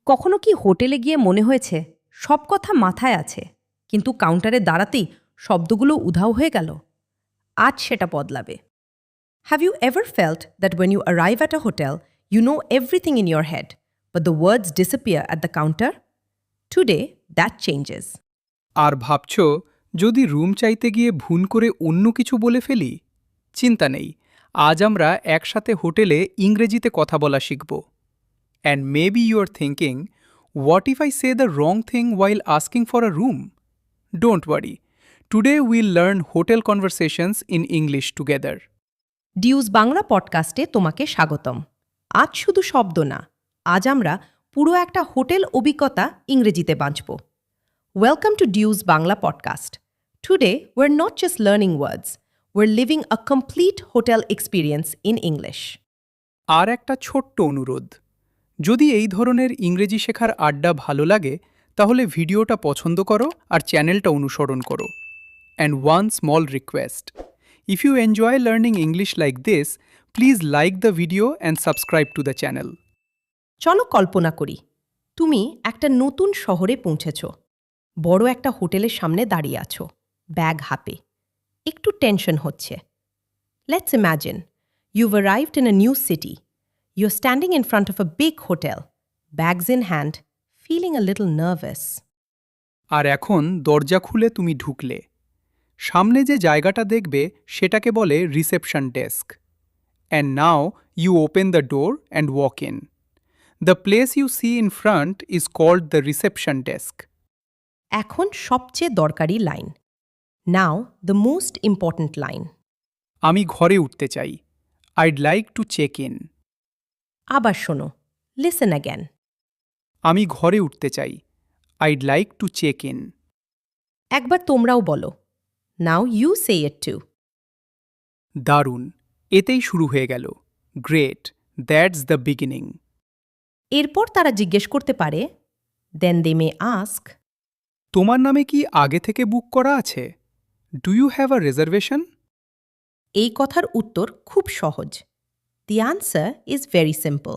কখনো কি হোটেলে গিয়ে মনে হয়েছে সব কথা মাথায় আছে, কিন্তু কাউন্টারে দাঁড়াতেই শব্দগুলো উধাও হয়ে গেল? আজ সেটা বদলাবে। Have you ever felt that when you arrive at a hotel you know everything in your head but the words disappear at the counter? Today that changes. আর ভাবছ যদি রুম চাইতে গিয়ে ভুল করে অন্য কিছু বলে ফেলি? চিন্তা নেই, আজ আমরা একসাথে হোটেলে ইংরেজিতে কথা বলা শিখব। And maybe you are thinking, what if I say the wrong thing while asking for a room? Don't worry, today will learn hotel conversations in English together. ডিউজ বাংলা পডকাস্টে তোমাকে স্বাগতম। আজ শুধু শব্দ না, আজ আমরা পুরো একটা হোটেল অভিজ্ঞতা ইংরেজিতে বাঁচব। Welcome to Dues Bangla podcast. Today, we're not just learning words, we're living a complete hotel experience in English. আর একটা ছোট্ট অনুরোধ, যদি এই ধরনের ইংরেজি শেখার আড্ডা ভালো লাগে তাহলে ভিডিওটা পছন্দ করো আর চ্যানেলটা অনুসরণ করো। And one small request, if you enjoy learning English like this, please like the video and subscribe to the channel. চলো কল্পনা করি, তুমি একটা নতুন শহরে পৌঁছেছ, বড় একটা হোটেলের সামনে দাঁড়িয়ে আছো, ব্যাগ হাতে, একটু টেনশন হচ্ছে। Let's imagine you've arrived in a new city. You're standing in front of a big hotel, bags in hand, feeling a little nervous. আর এখন দরজা খুলে তুমি ঢুকলে, সামনে যে জায়গাটা দেখবে সেটাকে বলে reception desk. And now you open the door and walk in. The place you see in front is called the reception desk. এখন সবচেয়ে দরকারি লাইন। Now the most important line. আমি ঘরে উঠতে চাই। I'd like to check in. আবার শোনো, লিসেন অ্যাগেন। আমি ঘরে উঠতে চাই। I'd like to check in. একবার তোমরাও বলো। Now you say it too. দারুণ, এতেই শুরু হয়ে গেল। Great, that's the beginning. এরপর তারা জিজ্ঞেস করতে পারে, দেন দে মে আস্ক, তোমার নামে কি আগে থেকে বুক করা আছে? Do you have a reservation? এই কথার উত্তর খুব সহজ। The answer is very simple.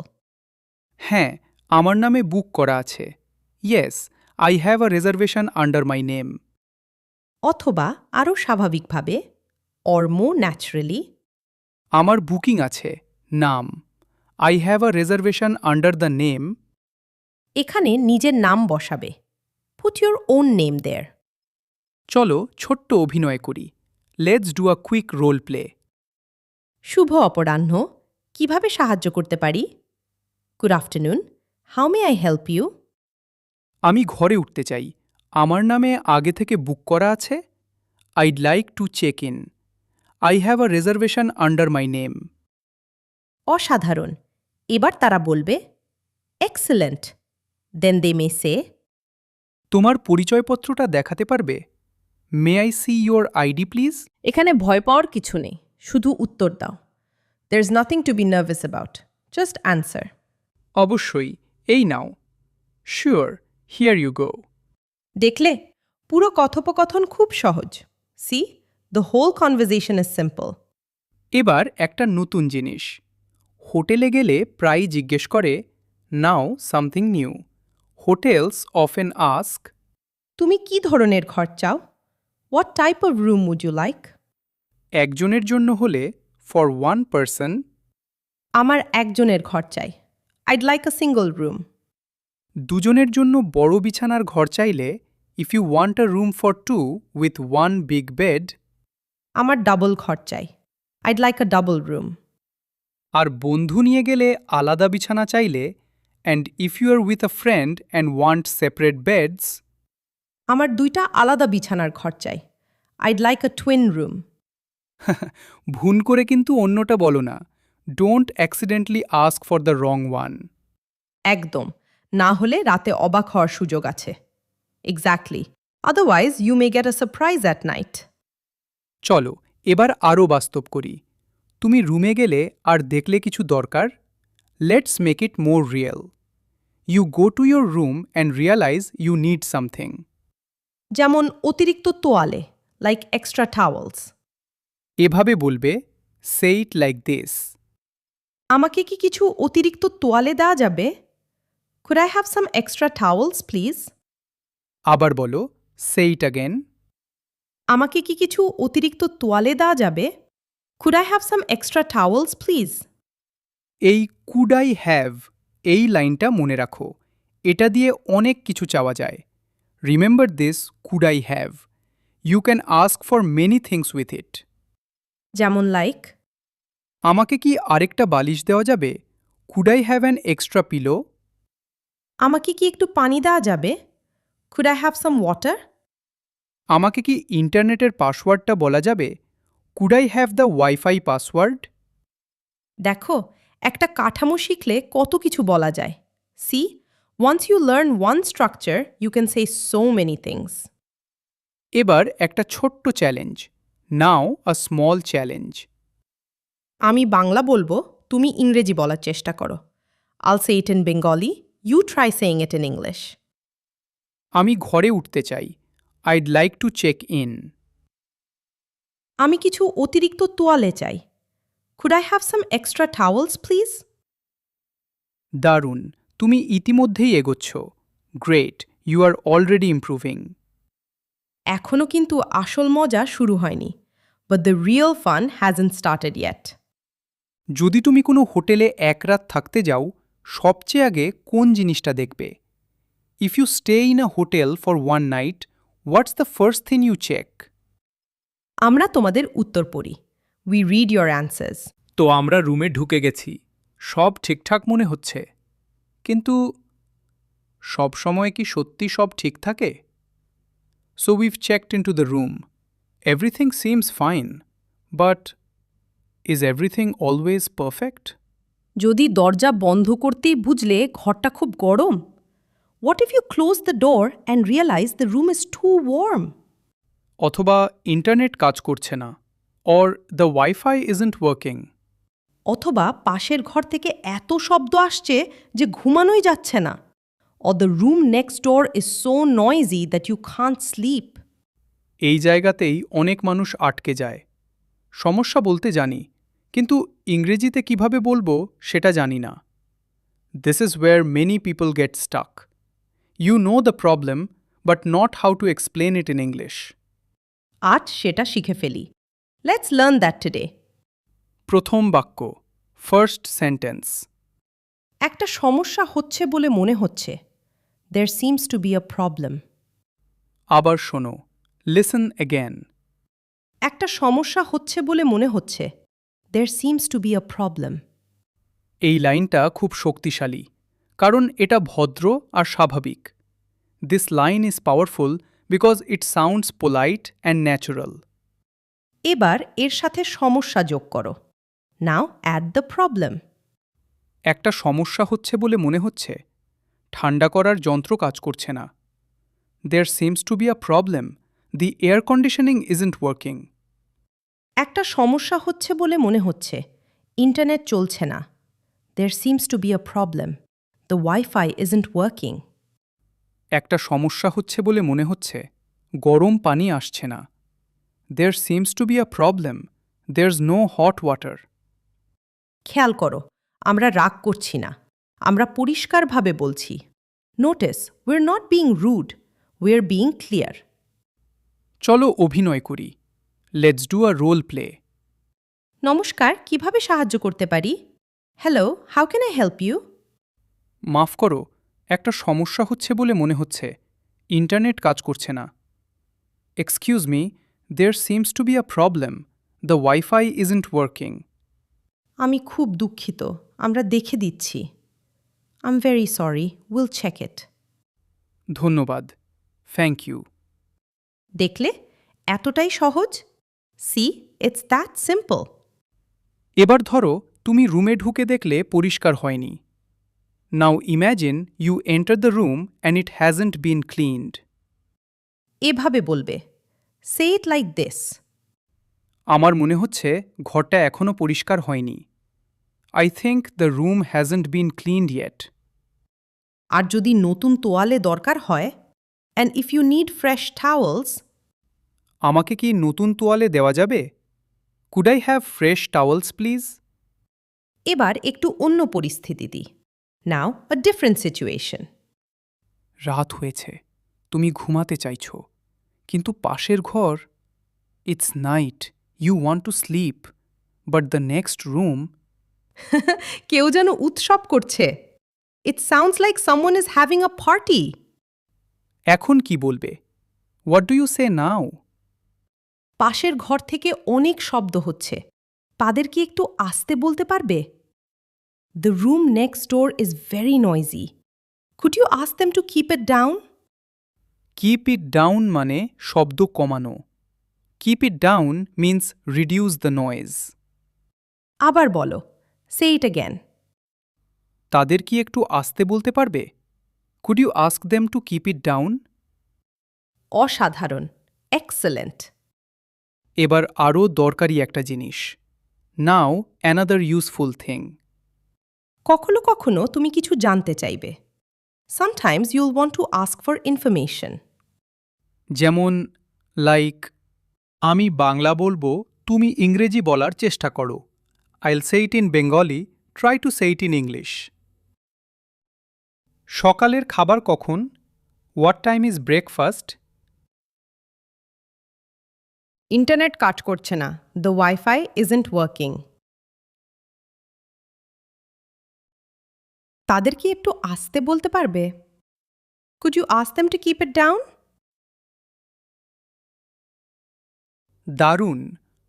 হ্যাঁ, আমার নামে বুক করা আছে। Yes, I have a reservation under my name. অথবা আরও স্বাভাবিকভাবে, অর মোর ন্যাচারালি, আমার বুকিং আছে, নাম। I have a reservation under the name. এখানে নিজের নাম বসাবে। Put your own name there. চলো ছোট্ট অভিনয় করি। Let's do a quick role play. শুভ অপরাহ্ন, কিভাবে সাহায্য করতে পারি? Good afternoon, how may I help you? আমি ঘরে উঠতে চাই। আমার নামে আগে থেকে বুক করা আছে। I'd like to check in. I have a reservation under my name. অসাধারণ। এবার তারা বলবে, এক্সেলেন্ট। দেন দে মে সে, তোমার পরিচয়পত্রটা দেখাতে পারবে? May I see your ID please? এখানে ভয় পাওয়ার কিছু নেই, শুধু উত্তর দাও। There is nothing to be nervous about, just answer. অবশ্যই, এই নাও। Sure, here you go. দেখলে, পুরো কথোপকথন খুব সহজ। See, the whole conversation is simple. এবার একটা নতুন জিনিস। হোটেলে গেলে প্রায়ই জিজ্ঞেস করে, now something new. Hotels often ask, তুমি কি ধরনের ঘর চাও? What type of room would you like? একজনের জন্য হলে ফর ওয়ান পারসন। আমার একজনের ঘর চাই। I'd like a single room. দুজনের জন্য বড় বিছানার ঘর চাইলে, if you want a room for two with one big bed. আমার ডাবল ঘর চাই। I'd like a double room. আর বন্ধু নিয়ে গেলে আলাদা বিছানা চাইলে, and if you are with a friend and want separate beds. আমার দুইটা আলাদা বিছানার ঘর চাই। I'd like a twin room. ভুল করে কিন্তু অন্যটা বলো না। Don't accidentally ask for the wrong one. একদম, না হলে রাতে অবাক হওয়ার সুযোগ আছে। Exactly, otherwise you may get a surprise at night. চলো এবার আরও বাস্তব করি। তুমি রুমে গেলে আর দেখলে কিছু দরকার। Let's make it more real. You go to your room and realize you need something. যেমন অতিরিক্ত তোয়ালে, লাইক এক্সট্রা টাওয়েলস। এভাবে বলবে, সে ইট লাইক দিস। আমাকে কি কিছু অতিরিক্ত তোয়ালে দেওয়া যাবে? Could I have some extra towels, please? আবার বলো, সে ইট অ্যাগেন। আমাকে কি কিছু অতিরিক্ত তোয়ালে দেওয়া যাবে? Could I have some extra towels, please? এই কুড আই হ্যাভ এই লাইনটা মনে রাখো, এটা দিয়ে অনেক কিছু চাওয়া যায়। Remember this could I have. You can ask for many things with it. যেমন লাইক, আমাকে কি আরেকটা বালিশ দেওয়া যাবে? Could I have an extra pillow? আমাকে কি একটু পানি দেওয়া যাবে? Could I have some water? আমাকে কি ইন্টারনেটের পাসওয়ার্ডটা বলা যাবে? Could I have the wifi password? দেখো, একটা কাঠামো শিখলে কত কিছু বলা যায়। See, once you learn one structure, you can say so many things. এবার একটা ছোট্ট challenge. Now a small challenge. আমি বাংলা বলবো, তুমি ইংরেজি বলার চেষ্টা করো। I'll say it in Bengali, you try saying it in English. আমি ঘরে উঠতে চাই। I'd like to check in. আমি কিছু অতিরিক্ত তোয়ালে চাই। Could I have some extra towels, please? দারুণ, তুমি ইতিমধ্যেই এগোচ্ছ। Great, you are already improving. এখনও কিন্তু আসল মজা শুরু হয়নি। But the real fun hasn't started yet. যদি তুমি কোনো হোটেলে এক রাত থাকতে যাও, সবচেয়ে আগে কোন জিনিসটা দেখবে? If you stay in a hotel for one night, what's the first thing you check? আমরা তোমাদের উত্তর পড়ি। We read your answers. তো আমরা রুমে ঢুকে গেছি, সব ঠিকঠাক মনে হচ্ছে, কিন্তু সব সময় কি সত্যি সব ঠিক থাকে? So we've checked in to the room, everything seems fine, but is everything always perfect? যদি দরজা বন্ধ করতেই বুঝলে ঘরটা খুব গরম? What if you close the door and realize the room is too warm? অথবা ইন্টারনেট কাজ করছে না, or the wifi isn't working. অথবা পাশের ঘর থেকে এত শব্দ আসছে যে ঘুমানোই যাচ্ছে না। Or the room next door is so noisy that you can't sleep. এই জায়গাতেই অনেক মানুষ আটকে যায়। সমস্যা বলতে জানি, কিন্তু ইংরেজিতে কিভাবে বলবো সেটা জানি না। This is where many people get stuck. You know the problem, but not how to explain it in English. আজ সেটা শিখে ফেলি। Let's learn that today. প্রথম বাক্য, ফার্স্ট সেন্টেন্স। একটা সমস্যা হচ্ছে বলে মনে হচ্ছে। There seems to be a problem. আবার শোনো, লিসন অ্যাগেন। একটা সমস্যা হচ্ছে বলে মনে হচ্ছে। There seems to be a problem. এই লাইনটা খুব শক্তিশালী, কারণ এটা ভদ্র আর স্বাভাবিক। This line is powerful because it sounds polite and natural. এবার এর সাথে সমস্যা যোগ করো। Now add the problem. একটা সমস্যা হচ্ছে বলে মনে হচ্ছে, ঠান্ডা করার যন্ত্র কাজ করছে না। There seems to be a problem, the air conditioning isn't working. একটা সমস্যা হচ্ছে বলে মনে হচ্ছে। ইন্টারনেট চলছে না। There seems to be a problem. The Wi-Fi isn't working. একটা সমস্যা হচ্ছে বলে মনে হচ্ছে, গরম পানি আসছে না। There seems to be a problem, there's no hot water. খেয়াল করো, আমরা রাগ করছি না। আমরা পরিষ্কারভাবে বলছি। Notice, we're not being rude. We're being clear. চলো অভিনয় করি। Let's do a role play. নমস্কার, কিভাবে সাহায্য করতে পারি? Hello, how can I help you? মাফ করো, একটা সমস্যা হচ্ছে বলে মনে হচ্ছে, ইন্টারনেট কাজ করছে না। Excuse me, there seems to be a problem, the wifi isn't working. আমি খুব দুঃখিত, আমরা দেখে দিচ্ছি। I'm very sorry, we'll check it. ধন্যবাদ, থ্যাংক ইউ। দেখলে, এতটাই সহজ। See, it's that simple. এবার ধরো তুমি রুমে ঢুকে দেখলে পরিষ্কার হয়নি। Now imagine you enter the room and it hasn't been cleaned. এভাবে বলবে। Say it like this. আমার মনে হচ্ছে ঘরটা এখনও পরিষ্কার হয়নি। I think the room hasn't been cleaned yet. আর যদি নতুন তোয়ালে দরকার হয়, and if you need fresh towels, আমাকে কি নতুন তোয়ালে দেওয়া যাবে? Could I have fresh towels please? এবার একটু অন্য পরিস্থিতি দিই। Now, a different situation. রাত হয়েছে, তুমি ঘুমাতে চাইছ, কিন্তু পাশের ঘর, it's night, you want to sleep, but the next room, কেউ যেন উৎসব করছে। It sounds like someone is having a party. এখন কি বলবে? হোয়াট ডু ইউ সে নাও? পাশের ঘর থেকে অনেক শব্দ হচ্ছে। তাদের কি একটু আস্তে বলতে পারবে? The room next door is very noisy. Could you ask them to keep it down? Keep it down মানে শব্দ কমানো। Keep it down means reduce the noise. আবার বলো। Say it again. তাদের কি একটু আস্তে বলতে পারবে? Could you ask them to keep it down? অসাধারণ। Excellent. এবার আরও দরকারি একটা জিনিস। Now another useful thing. কখনো কখনো তুমি কিছু জানতে চাইবে। Sometimes you'll want to ask for information. যেমন লাইক, আমি বাংলা বলবো, তুমি ইংরেজি বলার চেষ্টা করো। I'll say it in Bengali, try to say it in English. সকালের খাবার কখন? What time is breakfast? Internet কাজ করছে না। The Wi-Fi isn't working. তাদের কি একটু আস্তে বলতে পারবে? Could you ask them to keep it down? দারুণ!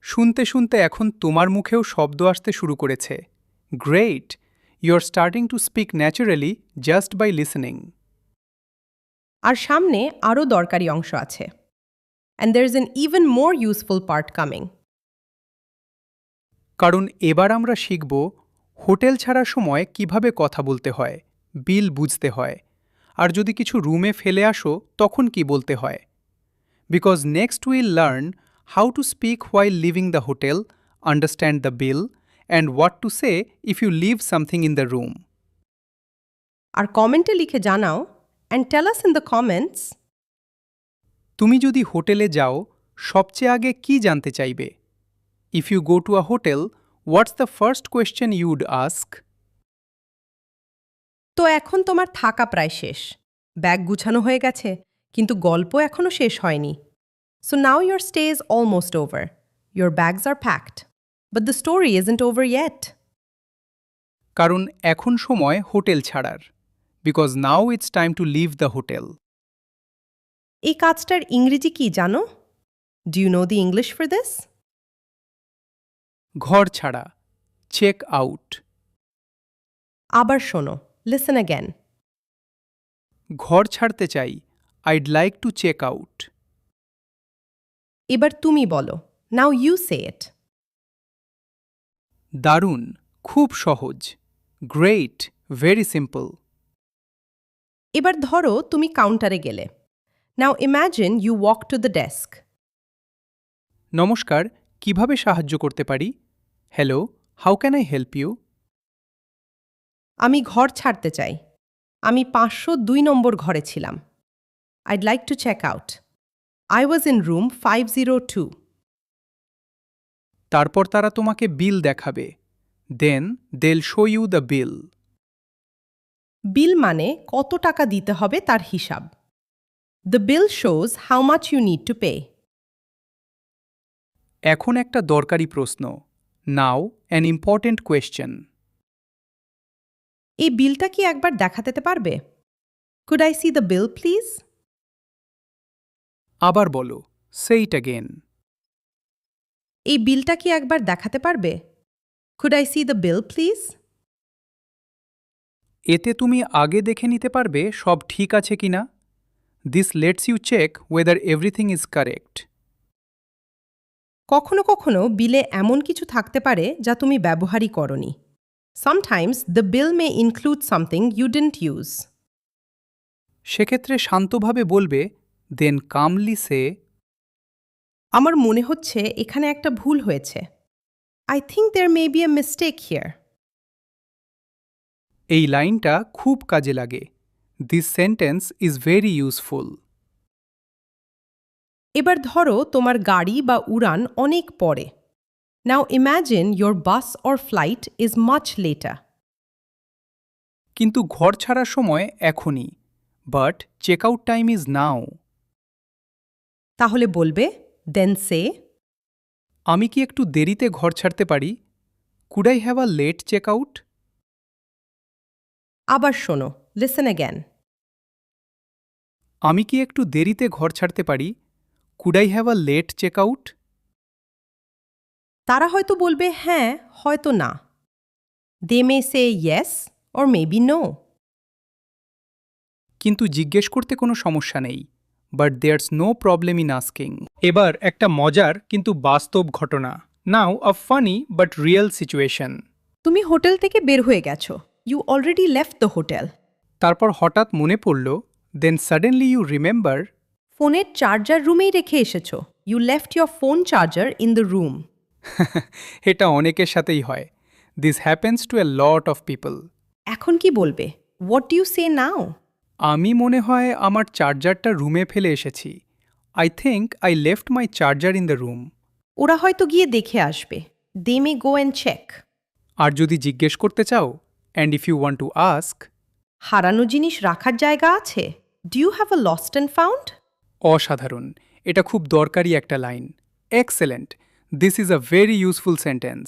শুনতে শুনতে এখন তোমার মুখেও শব্দ আসতে শুরু করেছে। Great! You are starting to speak naturally just by listening. আর সামনে আরও দরকারি অংশ আছে। And there is an even more useful part coming. কারণ এবার আমরা শিখব হোটেল ছাড়ার সময় কিভাবে কথা বলতে হয়, বিল বুঝতে হয়, আর যদি কিছু রুমে ফেলে আসো তখন কি বলতে হয়। Because next will learn how to speak while leaving the hotel, understand the bill, and what to say if you leave something in the room. আর কমেন্টে লিখে জানাও and tell us in the comments. তুমি যদি হোটেলে যাও সবচেয়ে আগে কি জানতে চাইবে? If you go to a hotel, what's the first question you'd ask? তো এখন তোমার থাকা প্রায় শেষ। ব্যাগ গুছানো হয়ে গেছে, কিন্তু গল্প এখনো শেষ হয়নি। So now your stay is almost over. Your bags are packed. But the story isn't over yet. কারণ এখন সময় হোটেল ছাড়ার। Because now it's time to leave the hotel. এই কাজটার ইংরেজি কি জানো? Do you know the English for this? ঘর ছাড়া, চেক আউট। আবার শোনো। Listen again. ঘর ছাড়তে চাই, I'd like to check out. এবার তুমি বলো। Now you say it. দারুণ, খুব সহজ। Great, very simple. এবার ধরো তুমি কাউন্টারে গেলে। Now imagine you walk to the desk. নমস্কার, কিভাবে সাহায্য করতে পারি? Hello, how can I help you? আমি ঘর ছাড়তে চাই। আমি 502 নম্বর ঘরে ছিলাম। I'd like to check out. I was in room 502. তারপর তারা তোমাকে বিল দেখাবে। দেন দেল শো ইউ দ্য বিল। বিল মানে কত টাকা দিতে হবে তার হিসাব। The bill shows how much you need to pay. এখন একটা দরকারি প্রশ্ন। নাও অ্যান ইম্পর্টেন্ট কোয়েশ্চেন। এই বিলটা কি একবার দেখাতে পারবে? Could I see the bill, please? আবার বলো, সে ইট অ্যাগেন। এই বিলটা কি একবার দেখাতে পারবে? Could I see the bill, please? এতে তুমি আগে দেখে নিতে পারবে সব ঠিক আছে কিনা। This lets you check whether everything is correct. কখনো কখনো বিলে এমন কিছু থাকতে পারে যা তুমি ব্যবহারই করনি। Sometimes the bill may include something you didn't use. সেক্ষেত্রে শান্তভাবে বলবে, দেন কামলি সে, আমার মনে হচ্ছে এখানে একটা ভুল হয়েছে। I think there may be a mistake here. এই লাইনটা খুব কাজে লাগে। This sentence is very useful. এবার ধরো তোমার গাড়ি বা উড়ান অনেক পরে। Now imagine your bus or flight is much later. কিন্তু ঘর ছাড়ার সময় এখনই, but check out time is now. তাহলে বলবে দেন সে আমি কি একটু দেরিতে ঘর ছাড়তে পারি? Could I have a late check out? আবার শোনো, লিসেন অ্যাগেন। আমি কি একটু দেরিতে ঘর ছাড়তে পারি? Could I have a late check out? তারা হয়তো বলবে হ্যাঁ, হয়তো না। They may say yes or maybe no. কিন্তু জিজ্ঞেস করতে কোনো সমস্যা নেই, but there's no problem in asking. এবার একটা মজার কিন্তু বাস্তব ঘটনা। Now a funny but real situation. তুমি হোটেল থেকে বের হয়ে গেছো। You already left the hotel. তারপর হঠাৎ মনে পড়ল, দেন সাডেনলি ইউ রিমেম্বার, ফোনের চার্জার রুমেই রেখে এসেছো। You left your phone charger in the room. এটা অনেকের সাথেই হয়। This happens to a lot of people. এখন কি বলবে? What do you say now? আমি মনে হয় আমার চার্জারটা রুমে ফেলে এসেছি। I think I left my charger in the room. ওরা হয়তো গিয়ে দেখে আসবে। দে মে গো অ্যান্ড চেক। আর যদি জিজ্ঞেস করতে চাও, and if you want to ask, হারানো জিনিস রাখার জায়গা আছে? Do you have a lost and found? অসাধারণ। এটা খুব দরকারি একটা লাইন। Excellent. This is a very useful sentence.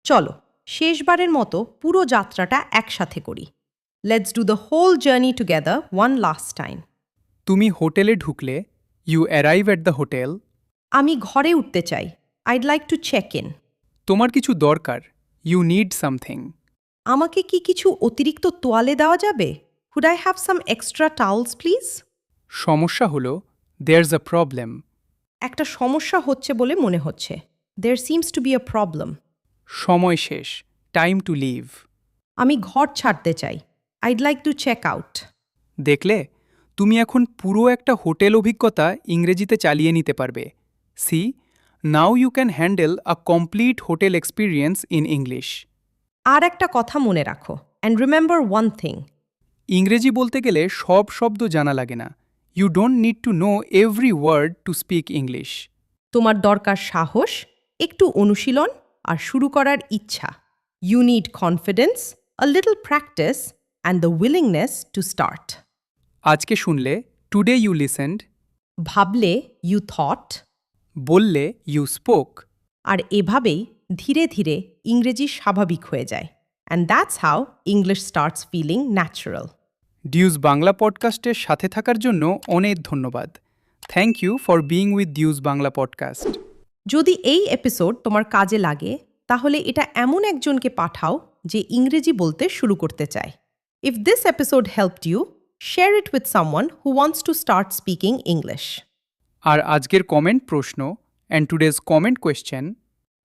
চলো শেষবারের মতো পুরো যাত্রাটা একসাথে করি। Let's do the whole journey together one last time. তুমি হোটেলে ঢুকলে, you arrive at the hotel. আমি ঘরে উঠতে চাই। I'd like to check in. তোমার কিছু দরকার, ইউ নিড সামথিং। আমাকে কি কিছু অতিরিক্ত তোয়ালে দেওয়া যাবে? Could I have some extra towels please? সমস্যা হলো, দেয়ার্স আ প্রবলেম। একটা সমস্যা হচ্ছে বলে মনে হচ্ছে। There seems to be a problem. সময় শেষ, টাইম টু লিভ। আমি ঘর ছাড়তে চাই। I'd like to check out. দেখলে, তুমি এখন পুরো একটা হোটেল অভিজ্ঞতা ইংরেজিতে চালিয়ে নিতে পারবে। See, now you can handle a complete hotel experience in English. আর একটা কথা মনে রাখো, অ্যান্ড রিমেম্বার ওয়ান থিং। ইংরেজি বলতে গেলে সব শব্দ জানা লাগে না। You don't need to know every word to speak English. তোমার দরকার সাহস, একটু অনুশীলন আর শুরু করার ইচ্ছা। You need confidence, a little practice and the willingness to start. আজকে শুনলে, টুডে ইউ লিসেন্ড। ভাবলে ইউ থট। বললে ইউ স্পোক। আর এভাবেই ধীরে ধীরে ইংরেজি স্বাভাবিক হয়ে যায়। And that's how English starts feeling natural. ডিউজ বাংলা পডকাস্টের সাথে থাকার জন্য অনেক ধন্যবাদ। Thank you for being with dues Bangla podcast. যদি এই এপিসোড তোমার কাজে লাগে, তাহলে এটা এমন একজনকে পাঠাও যে ইংরেজি বলতে শুরু করতে চায়। If this episode helped you, share it with someone who wants to start speaking English. আর আজকের কমেন্ট প্রশ্ন, অ্যান্ড টুডেজ কমেন্ট কোয়েশ্চেন,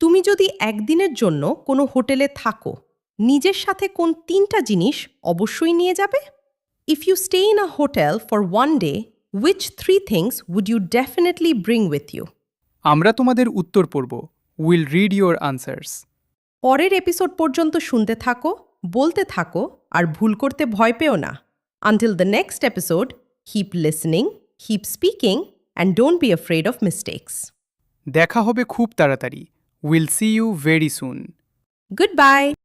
তুমি যদি একদিনের জন্য কোনো হোটেলে থাকো, নিজের সাথে কোন 3টা জিনিস অবশ্যই নিয়ে যাবে? If you stay in a hotel for one day, which 3 things would you definitely bring with you? আমরা তোমাদের উত্তর পড়ব। Will read your answers. পরের এপিসোড পর্যন্ত শুনতে থাকো, বলতে থাকো আর ভুল করতে ভয় পেও না। Until the next episode, keep listening, keep speaking and don't be afraid of mistakes. দেখা হবে খুব তাড়াতাড়ি। Will see you very soon. Goodbye.